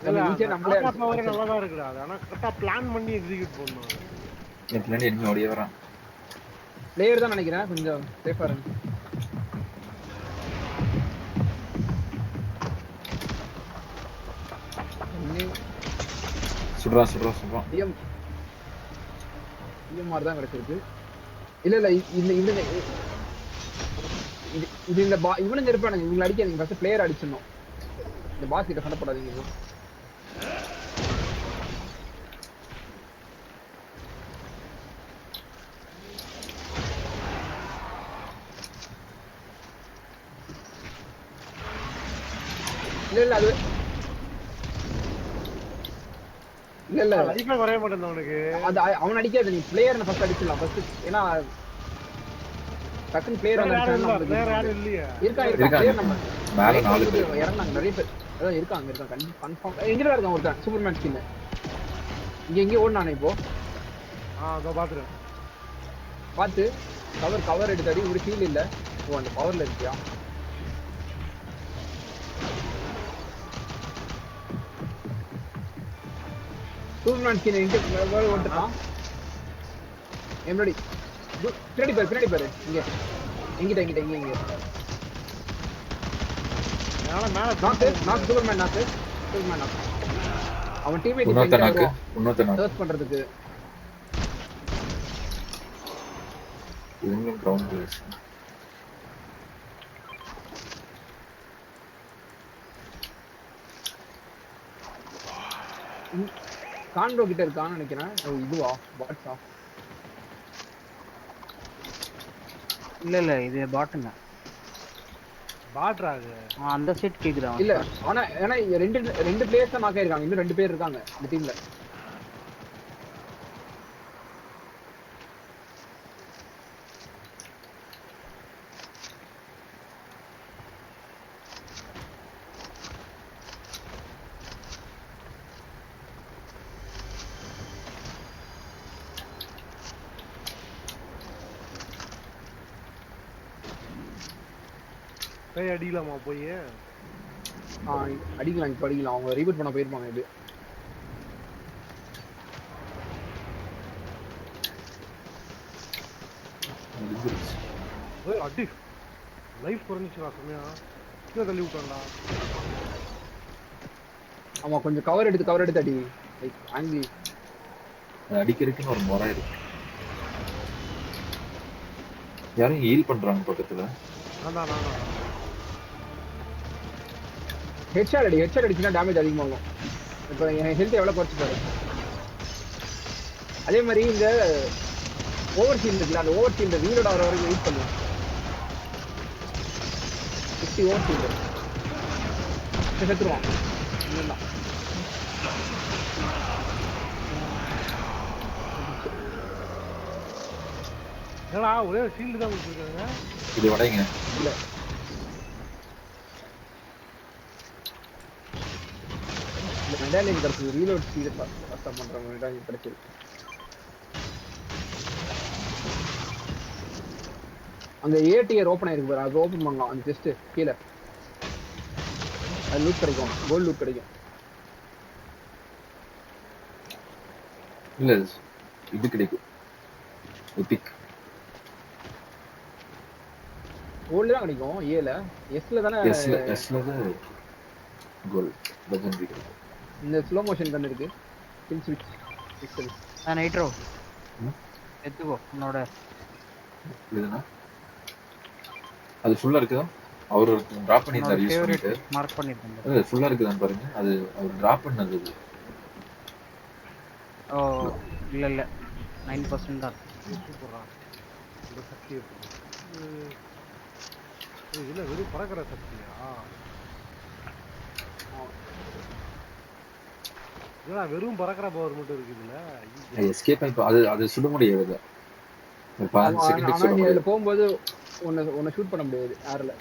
இல்ல ஈஸியா அந்த நம்மளே காக்கா பவர் நல்லா தான் இருக்குடா. அது ஆனா கரெக்டா பிளான் பண்ணி எக்ஸிக்யூட் பண்ணணும் அது. என் பின்னாடி எனிமி ஓடியே வரான். பிளேயர் தான் நினைக்கிறேன், கொஞ்சம் சேஃபா இருங்க. சுடுறான். டிஎம்ஆர் தான் கிடைச்சிருக்கு. இல்ல இல்ல இந்த இவனுங்க இது இந்த இவனுங்க இருப்பானுங்க, இவங்களை அடிக்காதீங்க, ஃபர்ஸ்ட் பிளேயர் அடிச்சிடணும். இந்த பாஸ் கிட்ட சண்டை போடாதீங்க. இல்ல அது இல்ல லைஃபே குறைய மாட்டேங்குது அவனுக்கு. அது அவன் அடிக்காது, நீ பிளேயர் ஃபர்ஸ்ட் அடிச்சிடலாம் ஃபர்ஸ்ட். ஏன்னா டக்குன்னு பிளேயர் வந்து யாரும் இல்லையா? இருக்கான் பிளேயர் நம்ம மேல 4 பேர் இறங்குனாங்க, நிறைய பேர் அதான் இருக்காங்க கன்ஃபார்ம். எங்கடா இருக்கான் ஒருத்தன் சூப்பர்மேன் ஸ்கின் இங்க ஓடுனானே இப்போ. அதோ பாத்துறேன். பார்த்து கவர் எடுத்தாடி, ஒரு ஃபீல் இல்ல. ஓ அந்த பவர்ல இருக்கியா? சூப்பர்மேன் ஸ்கின் எங்க ஓடுறான்? எம்டி பின்னாடி பாரு இங்க இங்க சூப்பர்மேன் நாக்கு. அவன் டீம்மேட் சர்ச் பண்றதுக்கு இவங்க கிரவுண்ட் பிளேஸ். கான்டோ கிட்ட இருக்கான்னு நினைக்கிறேன். இதுவா பாட்ஸா? இல்ல இது பாட்டுங்க. பாட்ரா அது. அந்த செட் கேக்குதா? இல்ல ஆனா ஏன்னா ரெண்டு பிளேயர்ஸ் தான் நாக்க இருக்காங்க, இன்னும் 2 பேர் இருக்காங்க இந்த டீம்ல. அடிக்கலாமா போய்? அடிக்கலாம், இப்ப அடிக்கலாம். அவங்க ரீபூட் பண்ண போயிருப்பாங்க. இது அடி லைஃப் குறைஞ்சிச்சுடா சமயா. கீழே தள்ளி விட்டான்டா. ஆமா கொஞ்சம் கவர் எடுத்து அடி. லைக் ஆங்கிள் அடிக்கிறதுக்குன்னு ஒரு முறை இருக்கு. யாரும் ஹீல் பண்றாங்க பக்கத்துல. நான் ஹெட்ஷாட் அடிச்சுனா டேமேஜ் அதிகமாகும். இப்போ என் ஹெல்த் எவ்வளவு குறைச்சு பாரு. அதே மாதிரி இந்த ஓவர் ஷீல்ட் இருக்குல்ல, அந்த ஓவர் ஷீல்ட் ரீலோட் ஆகிற வரைக்கும் வெயிட் பண்ணுவோம். 50 ஓவர் ஷீல்ட் செத்துருவான். ஏடா ஒரே ஷீல்ட் தான் கொடுத்துருக்காங்க. இது வடைங்க. இல்ல இந்த மெடாலியன் கிடைச்சது, ரீலோட் ஸ்பீட் ஃபாஸ்டா பண்ற மெடாலியன் கிடைச்சது. அங்க ஏடிஆர் ஓபன் ஆயிருக்கு பாரு, அது ஓபன் பண்ணலாம். அந்த ஜஸ்ட் கீழ அது லூட் கிடைக்கும், கோல்ட் லூட் கிடைக்கும். இல்ல இது கிடைக்கும், எபிக் கோல்ட் தான் கிடைக்கும். ஏல எஸ்ல தானே, எஸ்ல தான் கோல்ட் லெஜெண்டரி கிடைக்கும். இந்த ஸ்லோ மோஷன் கன் இருக்கு. கில் ஸ்விட்ச் பிக்சல் நைட்ரோ எடுத்துக்கோ உன்னோட. இதுனா அது ஃபுல்லா இருக்குதா? அவர் டிராப் பண்ணிட்டார் யூஸ் பண்ணிட்டு. மார்க் பண்ணிருக்கேன். அது ஃபுல்லா இருக்குதான்னு பாருங்க. அது அவர் டிராப் பண்ணது. ஓ இல்ல 9% தான். சூப்பரா இந்த சக்தி இருக்கு. இல்ல வெறும் பறக்கிற சக்தியா? இல்ல வெறும் பறக்கிற பவர் மட்டும் இருக்குதுல்ல. எஸ்கேப் அது சுட முடியாது. அதுல போகும்போது உன்னை ஷூட் பண்ண முடியாது ஏர்ல.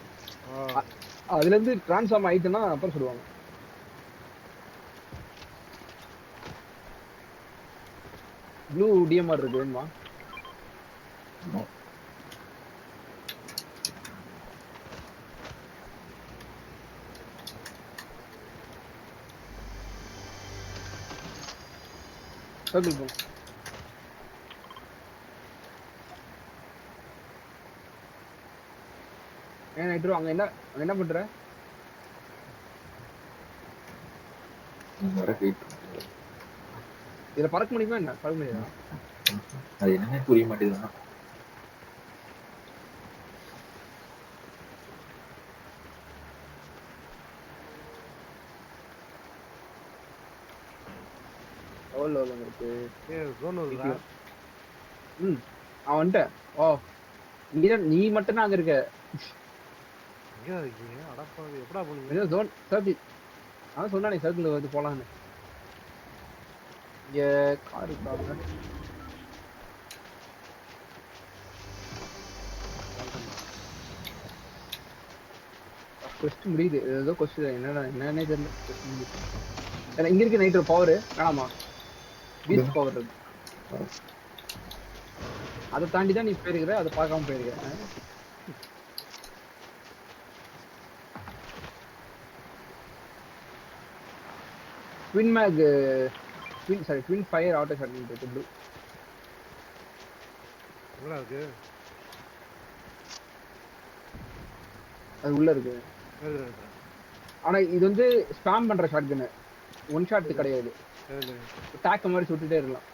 அதுல இருந்து டிரான்ஸ்ஃபார்ம் ஆயிட்டுனா அப்புறம் சுடுவாங்க. ப்ளூ டிஎம்ஆர் இருக்கு வேணுமா? சர்க்கிள் போ. ஏன் நைட்ரோ அங்க என்ன பண்ற? வர வெயிட். இதுல பறக்க முடியுமா என்ன? பறக்க முடியாதா? அது என்னன்னே புரிய மாட்டேங்குதுன்னா எவ்வளோ இருக்கு? ஜோன் வருதா? ம் அவன் வந்துட்டேன். ஓ நீ மட்டும் தான் அங்க இருக்க. எங்க இருக்கீங்க? அடப்பாவி எப்படா போனீங்க? ஏதோ ஜோன் சர்க்கிள். அவன் சொன்னானே சர்க்கிள் வந்து போலான்னு. இங்க கார் இருக்காங்க. கொஸ்டின் முடியுது. ஏதோ கொஸ்டின் என்னன்னே தெரியல. கொஸ்டின் முடியுது. ஏன்னா இங்க இருக்கு நைட்ரோ பவர் வேணாமா? பீச் பவர் இருக்கு. அதை தாண்டி தான் நீ போயிருக்கிற, அதை பார்க்காம போயிருக்க. Twin mag twin fire auto shot இருக்கு ப்ளூ. எங்கடா இருக்கு? அது உள்ள இருக்கு. ஆனா இது வந்து ஸ்பாம் பண்ற ஷாட் கன்னு. ஒன் ஷாட் கிடையாது. டாக் மாதிரி சுட்டுட்டே இருக்கலாம்.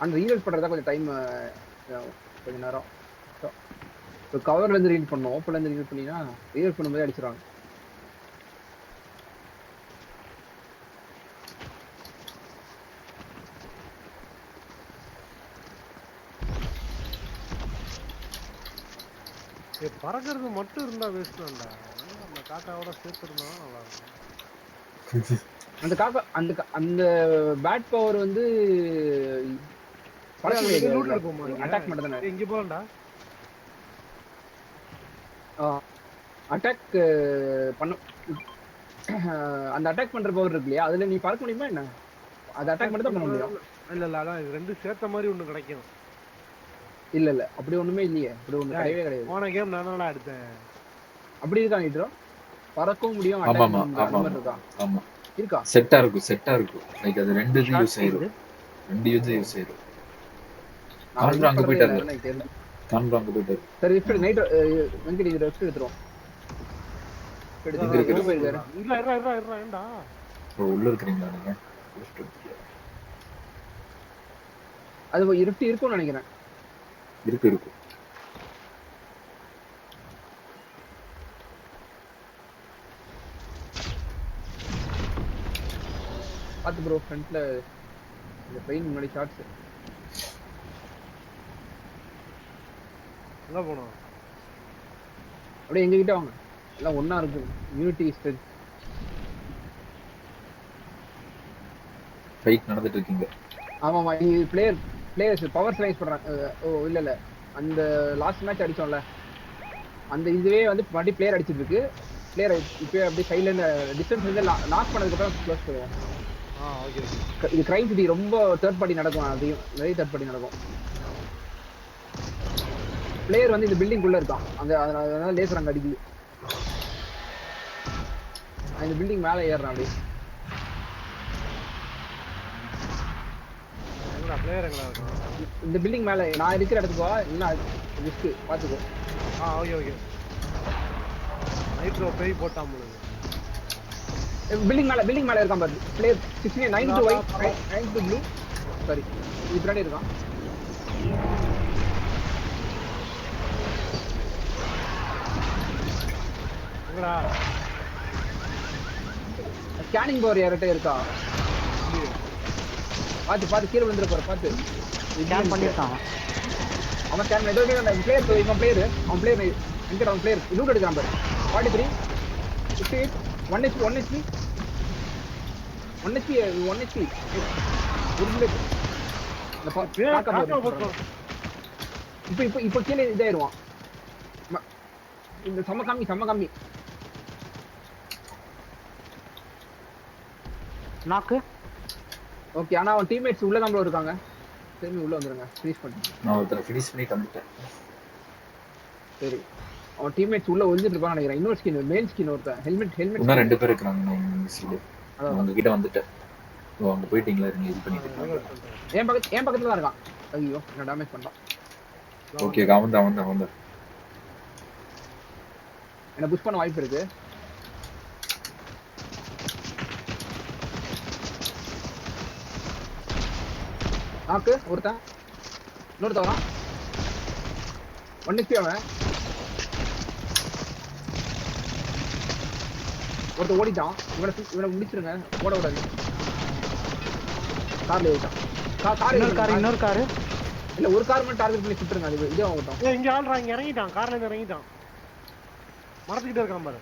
அந்த ரீலோட் பண்றதா கொஞ்சம் டைம் கொஞ்ச நேரம். இப்போ கவர்ல இருந்து ரீட் பண்ணோம். ஓப்பன்ல இருந்து ரீட் பண்ணினா ரீலோட் பண்ணும்போது அடிச்சிருவாங்க. பறக்கிறது மட்டும் இருந்தா வேஸ்ட் தான்டா. நம்ம காக்காவோட சேர்த்து இருந்தா நல்லா இருக்கும். அந்த காக்கா அந்த பேட் பவர் வந்து அட்டாக் மட்டும் தானே. இங்க போகண்டா. அட்டாக் பண்ண அந்த அட்டாக் பண்ற பவர் இருக்கு இல்லையா, அதுல நீ பறக்க முடியுமா என்ன? அது அட்டாக் மட்டும் தான் பண்ண முடியும். இல்ல அதான் இது ரெண்டு சேர்த்த மாதிரி ஒண்ணு கிடைக்கும். இல்ல அப்படி ஒண்ணுமே இல்லையே. அப்படி ஒண்ணு கிடையவே கிடையாது. போன கேம் நானடா எடுத்தேன். அப்படி இருக்கா நைட்ரோ? பறக்கவும் முடியும். ஆமா இருக்கா? செட்டா இருக்கும். லைக் அது ரெண்டு யூஸ் ஆயிரும். ரெண்டு யூஸ் ஆயிரும். அங்க போயிட்டாரு. சரி இப்ப நைட்ரோ வெங்கட் இது ரெஸ்ட் எடுத்துறோம். ஏண்டா உள்ள இருக்கீங்களா நீங்க? அது இருக்கும்னு நினைக்கிறேன். இருக்கு. பாத்து ப்ரோ ஃப்ரண்ட்ல இந்த பெயின் முன்னாடி ஷாட்ஸ். எங்க போனோம்? அப்படியே எங்க கிட்ட வாங்க. எல்லாம் ஒண்ணா இருக்கு. Unity strength. ஃபைட் நடந்துட்டு இருக்கீங்க. ஆமாமா பிளேயர்ஸ் பவர் ஸ்லைஸ் பண்றாங்க. ஓ இல்ல அந்த லாஸ்ட் மேட்ச் அடிச்சோம்ல, அந்த இதுவே வந்து மறுபடி பிளேயர் அடிச்சிட்டு இருக்கு. பிளேயர் இப்போ அப்படியே சைடுல இருந்து டிஸ்டன்ஸ் வந்து லாக் பண்ணதுக்கு அப்புறம் க்ளோஸ் பண்ணுவோம். ஓகே. இது கிரைம் சிட்டி ரொம்ப தேர்ட் பார்ட்டி நடக்கும். அதையும் நிறைய தேர்ட் பார்ட்டி நடக்கும். பிளேயர் வந்து இந்த பில்டிங் குள்ள இருக்கான். அதனால லேசர் அங்க அடிக்குது. இந்த பில்டிங் மேல ஏறுறான். அப்படியே இந்த பில்டிங் மேல நான் இருக்கிற இடத்துக்கு வா. என்ன ரிஸ்க் பாத்துக்கோ. ஓகே. நைட்ரோ பேய் போட்டான் போல. பில்டிங் மேல இருக்கான் பாரு. Player 69 to white 9 to blue. Sorry இது பின்னாடி இருக்கான். எங்கடா? ஸ்கேனிங் பவர் யார்கிட்ட இருக்கா? பாத்து கீழே விழுந்துற போற. பாத்து ஸ்கேன் பண்ணிட்டான். அவன் ஸ்கேன் பண்ணி இவன் பிளேயர் எங்க அவன் பிளேயர் லூட் எடுக்கான் பாரு. 43 58 1 HP ஒரு புல்லட். இப்போ கீழே இதாயிருவான். இந்த செம்ம கம்மி நாக்கு. ஓகே, ஆனா அவன் டீம்மேட்ஸ் உள்ள தான் இருக்காங்க. திரும்பி உள்ள வந்துருங்க. ஃபினிஷ் பண்ணு. நான் ஒருத்தர ஃபினிஷ் பண்ணி வந்துட்டேன். சரி, அவன் டீம்மேட்ஸ் உள்ள ஒளிஞ்சிட்டு இருப்பான்னு நினைக்கிறேன். இன்னொரு ஸ்கின் மேல் ஸ்கின் ஒருத்தன் ஹெல்மெட் இன்னும் ரெண்டு பேர் இருக்காங்க. நான் சைடு அவங்க கிட்ட வந்துட்டேன். ஓ அங்க போயிட்டீங்களா நீங்க இது பண்ணிட்டு reload இருக்காங்க. பண்றேன். என் பக்கத்துல தான் இருக்கான். ஐயோ என்ன டேமேஜ் பண்ணிட்டான். ஓகே அவன்தான். என்ன புஷ் பண்ண வாய்ப்பு இருக்கு. நாக்கு ஒருத்தன் இன்னொருத்த வரான். 1 HP அவன். ஒருத்த ஓடிட்டான். இவனை முடிச்சிருங்க. ஓட விடாது. கார்ல ஏறிட்டான். இன்னொரு காரு இல்ல ஒரு கார் மட்டும் டார்கெட் பண்ணி சுட்டுருங்க. அது இதே ஆகட்டும். இங்க ஆள்றா இங்க இறங்கிட்டான். கார்ல இருந்து இறங்கிட்டான். மரத்துக்கிட்ட இருக்கான் பாரு.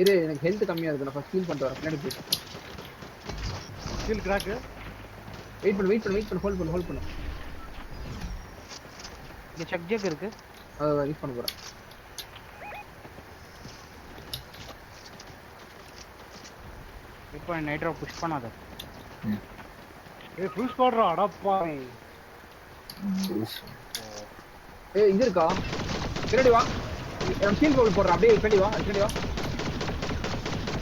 இது எனக்கு ஹெல்த் கம்மியா இருக்கு. நான் ஃபர்ஸ்ட் ஹீல் பண்ணிட்டு வரேன். பின்னாடி போயிட்டேன். Heal crack. வெயிட் பண்ணு ஹோல்ட் பண்ணு. இங்க செக் ஜெக் இருக்கு. யூஸ் பண்ண போறேன். இப்போ நைட்ரோ புஷ் பண்ணாத. ஏய் புஷ் பண்றா அடப்பா. இது இருக்கா? பின்னாடி வா. நான் ஹீல் பவுல் போடுறேன். அப்படியே பின்னாடி வா.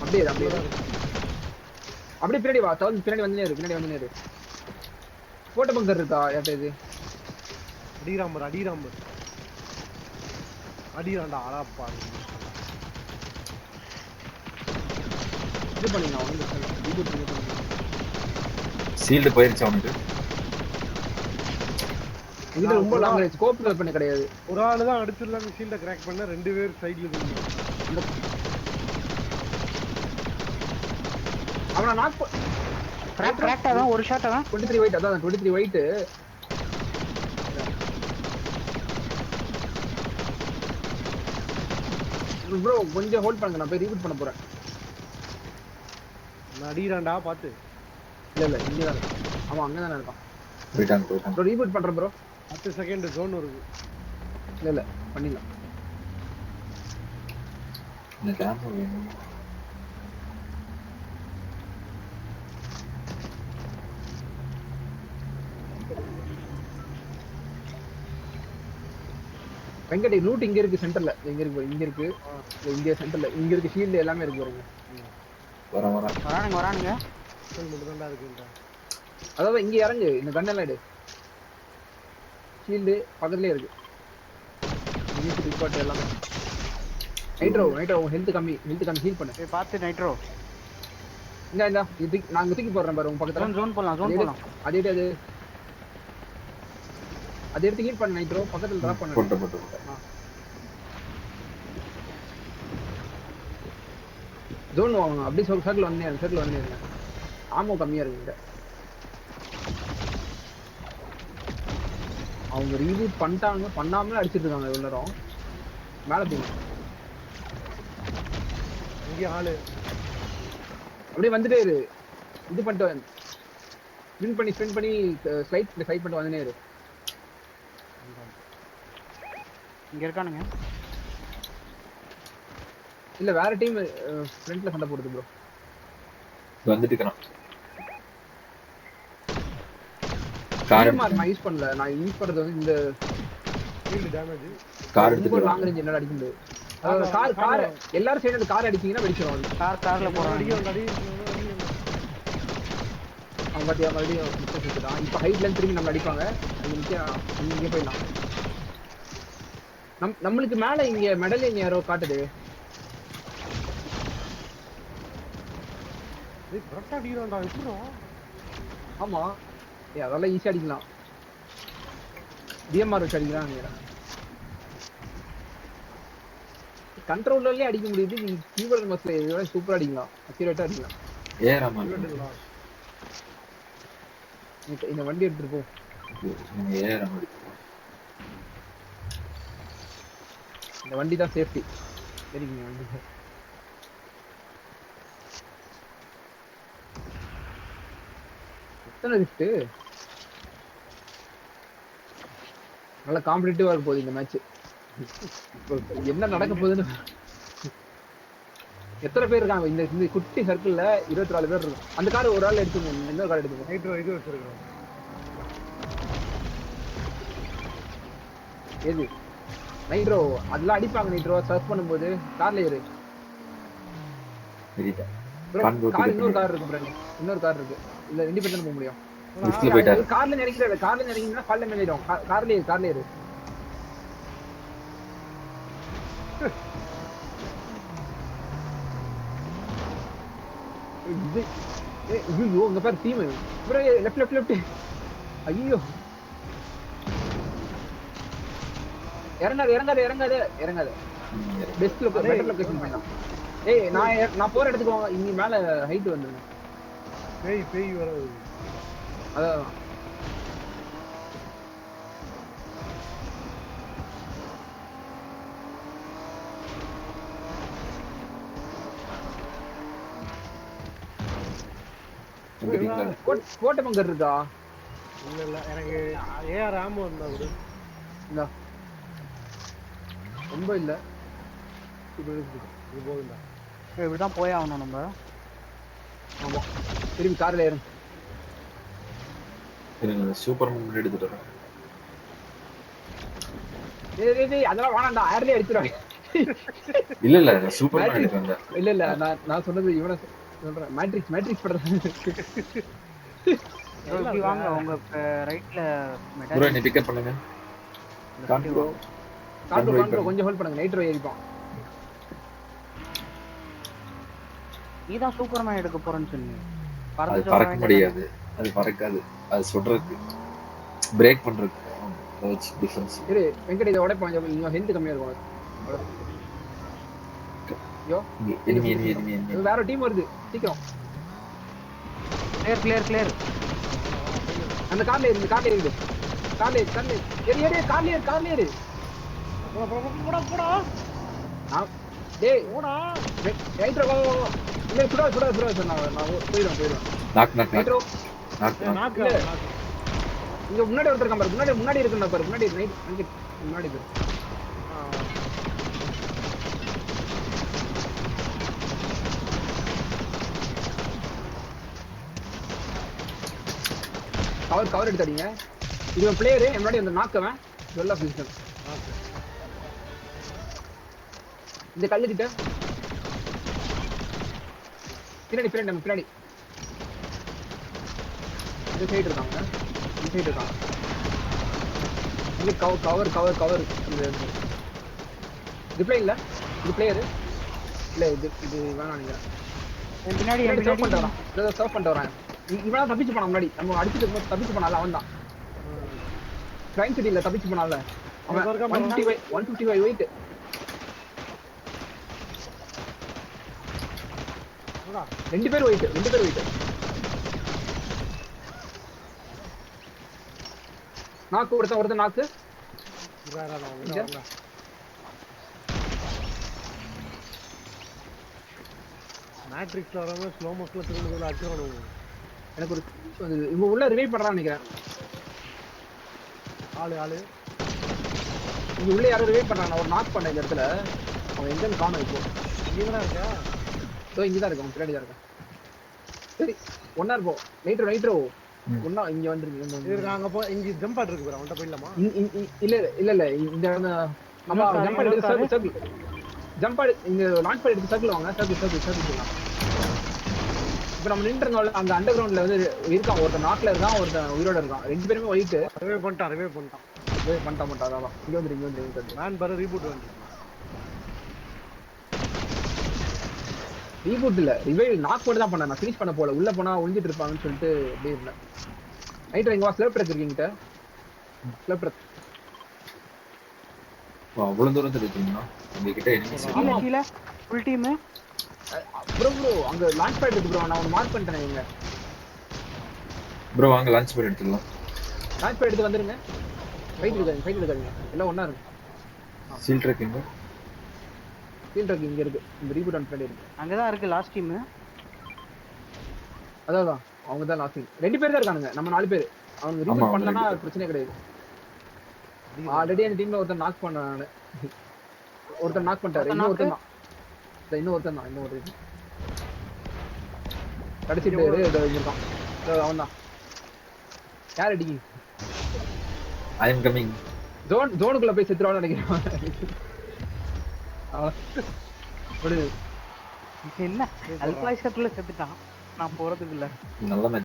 அப்படியே பின்னாடி வா. தவுல் பின்னாடி வந்துனே இரு. போட்ட பங்கர் இருக்கா? யார்ட்ட இது? அடிராண்டா அடப்பா. இது பண்ணினா வந்து ஷீல்ட் போயிருச்சு அவனுக்கு. இது ரொம்ப லாங் ரேஞ்ச் ஸ்கோப் யூஸ் பண்ண கிடையாது. ஒரு ஆளு தான் அடிச்சிரலாம் ஷீல்ட கிராக் பண்ண. ரெண்டு பேர் சைடுல இருக்காங்க. அவன நாக் கிராக் தான் ஒரு ஷாட் தான். 23 weight அதான் 23 weight. ப்ரோ கொஞ்சம் ஹோல்ட் பண்ணுங்க. நான் போய் ரீபூட் பண்ண போறேன். நான் அடிராண்டா பாத்து. இல்ல இங்க தான் இருக்கான். அவன் அங்க தான் இருக்கான். போயிட்டாங்க. ப்ரோ ரீபூட் பண்றேன் ப்ரோ. 10 செகண்ட் ஜோன் வருது. இல்ல பண்ணிடலாம். எனக்கு ஆம்போ வேணும். வெங்கடேஷ் ரூட் இங்க இருக்கு சென்டர்ல. இங்க இருக்கு சென்டர்ல. இங்க இருக்கு ஷீல்ட் எல்லாமே இருக்கு பாருங்க. வரானுங்க. ஷீல்ட் மட்டும் தான்டா இருக்குடா. அதாவது இங்க இறங்கு. இந்த கன் எல்லாம் எடு. ஷீல்ட் பக்கத்துலயே இருக்கு. இங்க ரிப்போர்ட் எல்லாமே. நைட்ரோ ஹெல்த் கம்மி ஹீல் பண்ணு. ஏய் பாத்து நைட்ரோ. இந்த இது நான் தூக்கி போடுறேன் பாரு உங்க பக்கத்துல. ஜோன் போலாம். அது எடுத்து ஹீல் பண்ணு நைட்ரோ. பக்கத்துல டிராப் பண்ணு. போட்டு. ஜோன் வாங்க. அப்படியே சர்க்கிள் வந்தேன். ஆமோ கம்மியா இருக்குங்க. அவங்க ரீபூட் பண்ணிட்டாங்க. பண்ணாமலே அடிச்சிட்டு இருக்காங்க இவ்வளவு நேரம். மேல போங்க. இங்க ஆளு அப்படியே வந்துட்டே இரு. இது பண்ணிட்டு ஸ்பின் பண்ணி ஸ்லைட் பண்ணிட்டு வந்துனே இரு. இங்க இருக்கானுங்க. இல்ல வேற டீம் ஃப்ரண்ட்ல சண்டை போடுது ப்ரோ. வந்துட்டு இருக்கான். நான் யூஸ் பண்ணல. நான் யூஸ் பண்றது வந்து இந்த ஷீல்ட் டேமேஜ். கார் ரொம்ப எடுத்து லாங் ரேஞ்ச் என்ன அடிக்க முடியாது. அதாவது கார் எல்லாரும் சேர்ந்து அந்த கார் அடிச்சீங்கன்னா வெடிச்சிரும். கார்ல போறாங்க. அவங்க பாத்தியா மறுபடியும் இப்ப ஹைட்ல இருந்து திரும்பி நம்ம அடிப்பாங்க. இங்க போயிடலாம். நம்மளுக்கு மேல இங்க மெடல் யாரோ காட்டுது. ஏய் கரெக்ட்டா அடிறான்டா. எப்படிடா? ஆமா அதெல்லாம் ஈஸியா அடிக்கலாம். டிஎம்ஆர் வச்சு அடிக்கிறாங்க. கண்ட்ரோலர்லயே அடிக்க முடியுது. நீ கீபோர்ட் மவுஸ்ல இதோட சூப்பரா அடிக்கலாம். அக்யூரேட்டா அடிக்கலாம். ஏறாம இந்த வண்டி எடுத்துட்டு போ. ஏறாம இந்த வண்டி தான் சேஃப்டி. சரிங்க வண்டி. எத்தனை ரிஃப்ட்? நல்ல காம்படிட்டிவா இருக்க போகுது இந்த மேட்ச். என்ன நடக்க போகுதுன்னு. எத்தனை பேர் இருக்காங்க இந்த குட்டி சர்க்கிள்ல? 24 பேர் இருக்கும். அந்த கார் ஒரு ஆள் எடுத்துக்கோங்க. இன்னொரு கார் எடுத்துக்கோங்க. நைட்ரோ இது வச்சிருக்கோம். எது நைட்ரோ? அதெல்லாம் அடிப்பாங்க. நைட்ரோ சர்ச் பண்ணும்போது கார்ல ஏறு. சரிடா. கார் இன்னொரு கார் இருக்கு. இன்னொரு கார் இருக்கு. இல்ல 2 பேர் தான் போக முடியும். லிஃப்ட்ல போயிட்டாரு. கார்ல இறங்கிடாத. கார்ல இறங்கினா கால்ல மேலிடும். கார்ல ஏறு. இது ஐயோ இங்க பாரு டீம். Bro left. ஐயோ. இறங்காத. பெஸ்ட் பெட்டர் லொகேஷன் பண்ணலாம். ஏய் நான் போற இடத்துக்கு வாங்க. இங்க மேல ஹைட் வந்துருங்க. பேய் வர. அதான் கோட்டை பங்கர் இருக்கா? இல்ல எனக்கு ஏஆர் ஆமோ இருந்தா விடு. இல்ல ரொம்ப இல்ல. இது போகுண்டா. இப்படிதான் போய் ஆகணும் நம்ம. ஆமா திரும்பி கார்ல ஏறும். சூப்பர் மூமெண்ட் எடுத்துட்டு வரேன். ஏய் அதெல்லாம் வேணாம்டா. ஏர்லயே அடிச்சுறாங்க. இல்ல சூப்பர் மூமெண்ட் எடுத்து வந்தேன். இல்ல நான் சொன்னது இவன சொல்றேன். மேட்ரிக்ஸ் பண்றது. இப்படி வாங்க உங்க ரைட்ல ப்ரோ நீ பிக்கப் பண்ணுங்க. காண்ட்ரோ கொஞ்சம் ஹோல்ட் பண்ணுங்க. நைட்ரோ ஏறிப்பான். நீதான் சூப்பர்மேன் எடுக்க போறேன்னு சொன்னீங்க. அது பறக்க முடியாது. அது பறக்காது. அது சுடுறதுக்கு பிரேக் பண்றதுக்கு வச்சு டிஃபரன்ஸ். இரு வெங்கட் இத உடைப்பான். இங்க ஹெல்த் கம்மியா இருக்கும். யோ enemy வேற டீம் வருது. சீக்கிரம் கிளியர். அந்த கார்ல ஏறு. கார்ல ஏறு. போடா. டேய் ஓடா. நைட்ரோ இல்ல சுடா சொன்னா நான் போயிடும். நாக் நைட்ரோ நாக்கு. இங்க முன்னாடி ஒருத்தர் இருக்கான் பாரு. முன்னாடி இருக்குன்னா பாரு. முன்னாடி பாரு. கவர் எடுத்து அடிங்க. இது பிளேயர் முன்னாடி அந்த நாக்கவன் வெல் ஆஃப் விஸ்டம். இந்த கல்லு கிட்ட பின்னாடி இந்த சைடு இருக்காங்க. இது கவர் ரிப்ளை இல்ல. இது பிளேயர் இல்ல. இது வேணாம் நினைக்கிறேன். பின்னாடி சர்வ் பண்ணிட்டு வரான். இவனா தப்பிச்சு போனான் முன்னாடி. நம்ம அடிச்சுட்டு தப்பிச்சு போனால அவன் தான். கிரைம் சிட்டில தப்பிச்சு போனால அவன். 155 weight. ரெண்டு பேர் weight. நாக்கு ஒருத்தன் நாக்கு. மேட்ரிக்ஸ்ல வரவங்க ஸ்லோ மோஷன்ல திரும்ப அடிச்சுறானுங்க. எனக்கு ஒரு இவங்க உள்ள ரிவைவ் பண்றான்னு நினைக்கிறேன். ஆளு இங்க உள்ள யாரோ ரிவைவ் பண்றாங்க. ஒரு நாக் பண்ண இந்த இடத்துல. அவன் எங்கன்னு காணோம் இப்போ. இங்கதான் இருக்கா? இங்கதான் இருக்கான். பின்னாடி தான் இருக்கான். சரி ஒன்னா இருப்போம். நைட்ரோ ஒன்னா இங்க வந்துருங்க. அங்க போ. இங்க ஜம்ப் ஆட் இருக்கு. அவன்கிட்ட போயிடலாமா? இல்ல இந்த நம்ம jump at circle. Jump at இங்க லான்ச் பேட் எடுத்து சர்க்கிள் வாங்க. சர்க்கிள். இப்போ நம்ம நின்றனால அந்த அண்டர் கிரவுண்ட்ல வந்து இருக்கான். ஒருத்தன் நாக்ல இருக்கான். ஒருத்தன் உயிரோட இருக்கான். ரெண்டு பேருமே ஒயிட். ரிவைவ் பண்ணிட்டான். அதான் இங்க வந்து மேன் பாரு ரீபூட் வந்து. ரீபூட் இல்ல. ரிவைவ் நாக் மட்டும் தான் பண்ணேன். நான் ஃபினிஷ் பண்ண போல. உள்ள போனா ஒளிஞ்சிட்டு இருப்பாங்கன்னு சொல்லிட்டு அப்படியே இருந்தேன். நைட்ரோ இங்க வா. ஸ்லர்ப் ட்ரக் இருக்கீங்க. ஸ்லர்ப் ட்ரக் அவ்வளவு தூரத்துல இருக்கீங்களா? உங்க கிட்ட கீழ ஃபுல் டீம். ப்ரோ அங்க லான்ச் பேட் இருக்கு ப்ரோ. நான் ஒன்னு மார்க் பண்ணிட்டேன். இங்க ப்ரோ வாங்க லான்ச் பேட் எடுத்துடலாம். லான்ச் பேட் எடுத்து வந்துருங்க. ஃபைட் எடுக்காதீங்க. எல்லாம் ஒண்ணா இருக்கு. சீல் ட்ரக் இங்க இருக்கு. இந்த ரீபூட் ஆன் பண்ணி இருக்கு. அங்கதான் இருக்கு லாஸ்ட் டீம். அதான் அவங்க தான் லாஸ்ட் டீம். ரெண்டு பேர் தான் இருக்கானுங்க. நம்ம 4 பேர். அவங்க ரீபூட் பண்ணலனா பிரச்சனை கிடையாது. ஆல்ரெடி அந்த டீம்ல ஒருத்தன் நாக் பண்ணானே. ஒருத்தன் நாக் பண்ணிட்டாரு. இன்னொருத்தன் தான். கடைசி பேரு இருக்கான். அவன் தான். யார் அடி? ஐ அம் கமிங். ஜோனுக்குள்ள போய் செத்துறான்னு நினைக்கிறேன். என்ன அல்பாய்ஸ்க்குள்ள செத்துட்டான். நான் போறதுக்கு இல்ல நல்ல